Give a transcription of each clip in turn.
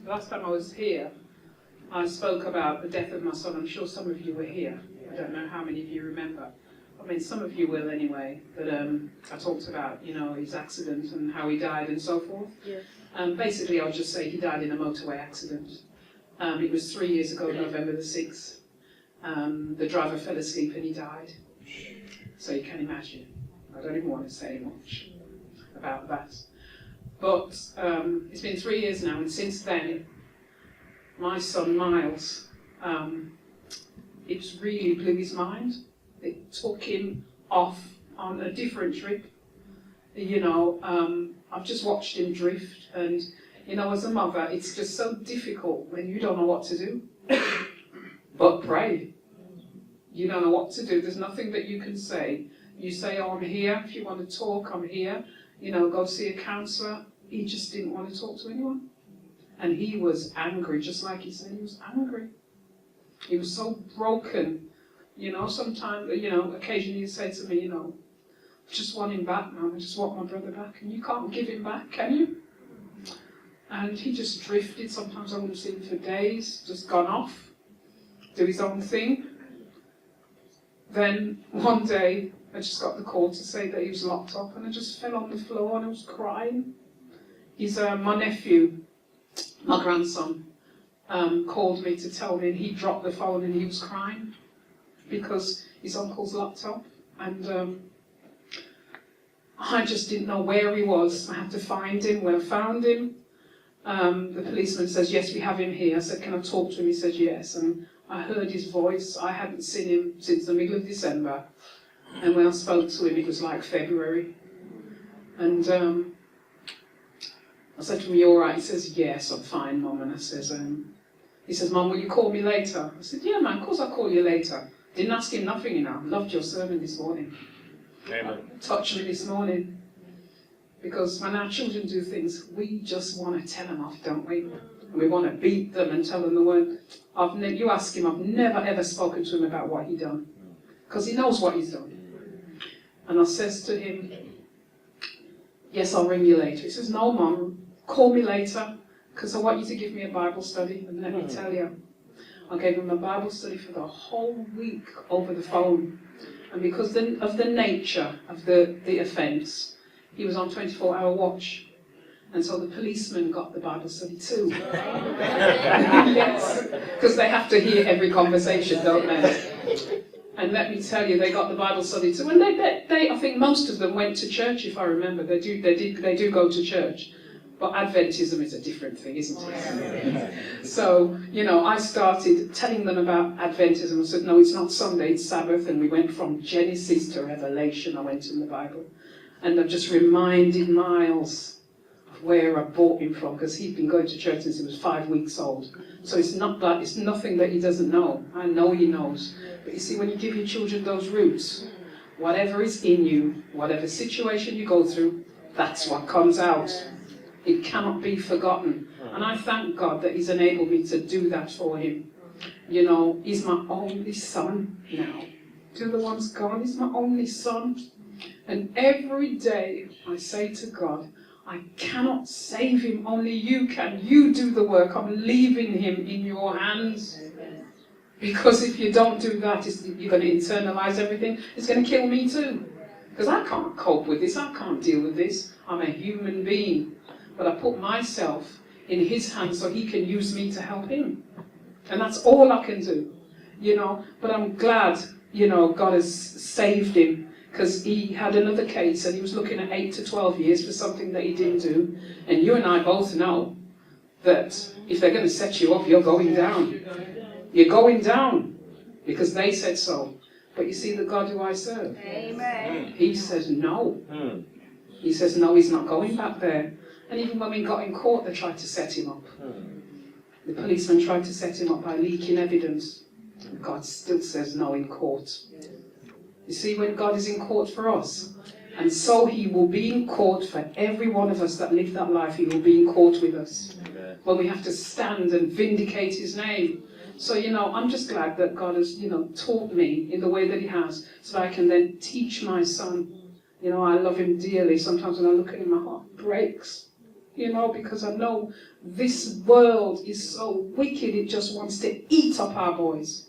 last time I was here, I spoke about the death of my son. I'm sure some of you were here. I don't know how many of you remember. I mean, some of you will anyway. But I talked about, his accident and how he died and so forth. Yes. Basically, I'll just say he died in a motorway accident. It was 3 years ago, November the 6th. The driver fell asleep and he died. So you can imagine. I don't even want to say much about that. But it's been 3 years now, and since then, my son Miles, it really blew his mind. It took him off on a different trip. I've just watched him drift, and as a mother, it's just so difficult when you don't know what to do. But pray. You don't know what to do. There's nothing that you can say. You say, "Oh, I'm here. If you want to talk, I'm here. Go see a counsellor." He just didn't want to talk to anyone. And he was angry, just like he said, he was angry. He was so broken. Sometimes, occasionally he'd say to me, "I just want him back, Mum. I just want my brother back." And you can't give him back, can you? And he just drifted. Sometimes I wouldn't see him for days, just gone off, do his own thing. Then one day, I just got the call to say that he was locked up, and I just fell on the floor and I was crying. He's my nephew, my grandson, called me to tell me, and he dropped the phone and he was crying because his uncle's locked up, and I just didn't know where he was. I had to find him. When I found him, the policeman says, "Yes, we have him here." I said, "Can I talk to him?" He said, "Yes." And I heard his voice. I hadn't seen him since the middle of December. And when I spoke to him, it was like February. And I said to him, "You all right?" He says, "Yes, I'm fine, Mum." And I says, he says, "Mum, will you call me later?" I said, "Yeah, man, of course I'll call you later." Didn't ask him nothing, Loved your sermon this morning. Amen. Touched me this morning. Because when our children do things, we just want to tell them off, don't we? And we want to beat them and tell them the word. You ask him, I've never ever spoken to him about what he done. Because he knows what he's done. And I says to him, "Yes, I'll ring you later." He says, "No, Mum, call me later, because I want you to give me a Bible study." And let me tell you, I gave him a Bible study for the whole week over the phone. And because of the nature of the offence, he was on 24-hour watch. And so the policeman got the Bible study too. Yes, because they have to hear every conversation, don't they? And let me tell you, they got the Bible study too. And I think most of them went to church, if I remember. They do go to church. But Adventism is a different thing, isn't it? So, I started telling them about Adventism. I said, "No, it's not Sunday, it's Sabbath." And we went from Genesis to Revelation. I went in the Bible. And I've just reminded Miles of where I brought him from, because he'd been going to church since he was 5 weeks old. So it's nothing that he doesn't know. I know he knows. But you see, when you give your children those roots, whatever is in you, whatever situation you go through, that's what comes out. It cannot be forgotten. And I thank God that he's enabled me to do that for him. He's my only son now. The other one's gone. He's my only son. And every day I say to God, I cannot save him, only you can. You do the work. I'm leaving him in your hands. Because if you don't do that, you're going to internalize everything. It's going to kill me too. Because I can't cope with this. I can't deal with this. I'm a human being. But I put myself in his hands so he can use me to help him. And that's all I can do. But I'm glad, God has saved him. Because he had another case and he was looking at 8 to 12 years for something that he didn't do. And you and I both know that if they're going to set you up, you're going down. You're going down because they said so. But you see the God who I serve. Amen. He says no. He says no, he's not going back there. And even when we got in court, they tried to set him up. The policeman tried to set him up by leaking evidence. God still says no in court. You see, when God is in court for us, and so he will be in court for every one of us that live that life, he will be in court with us. When we have to stand and vindicate his name. So, I'm just glad that God has, taught me in the way that he has, so that I can then teach my son. I love him dearly. Sometimes when I look at him, my heart breaks. You know, because I know this world is so wicked, it just wants to eat up our boys.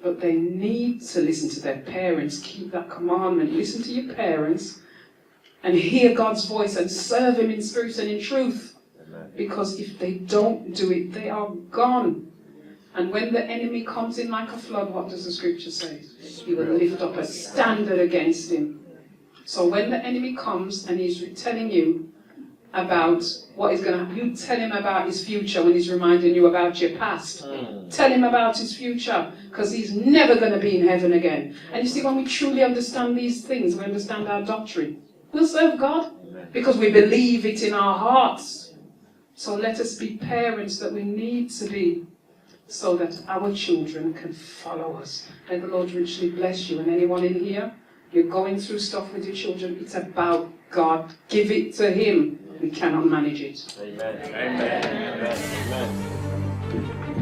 But they need to listen to their parents, keep that commandment, listen to your parents, and hear God's voice and serve Him in spirit and in truth. Because if they don't do it, they are gone. And when the enemy comes in like a flood, what does the scripture say? He will lift up a standard against him. So when the enemy comes and he's telling you about what is going to happen, you tell him about his future when he's reminding you about your past. Tell him about his future, because he's never going to be in heaven again. And you see, when we truly understand these things, we understand our doctrine, we'll serve God because we believe it in our hearts. So let us be parents that we need to be, so that our children can follow us. May the Lord richly bless you. And anyone in here, you're going through stuff with your children, it's about God. Give it to Him. We cannot manage it. Amen. Amen. Amen. Amen.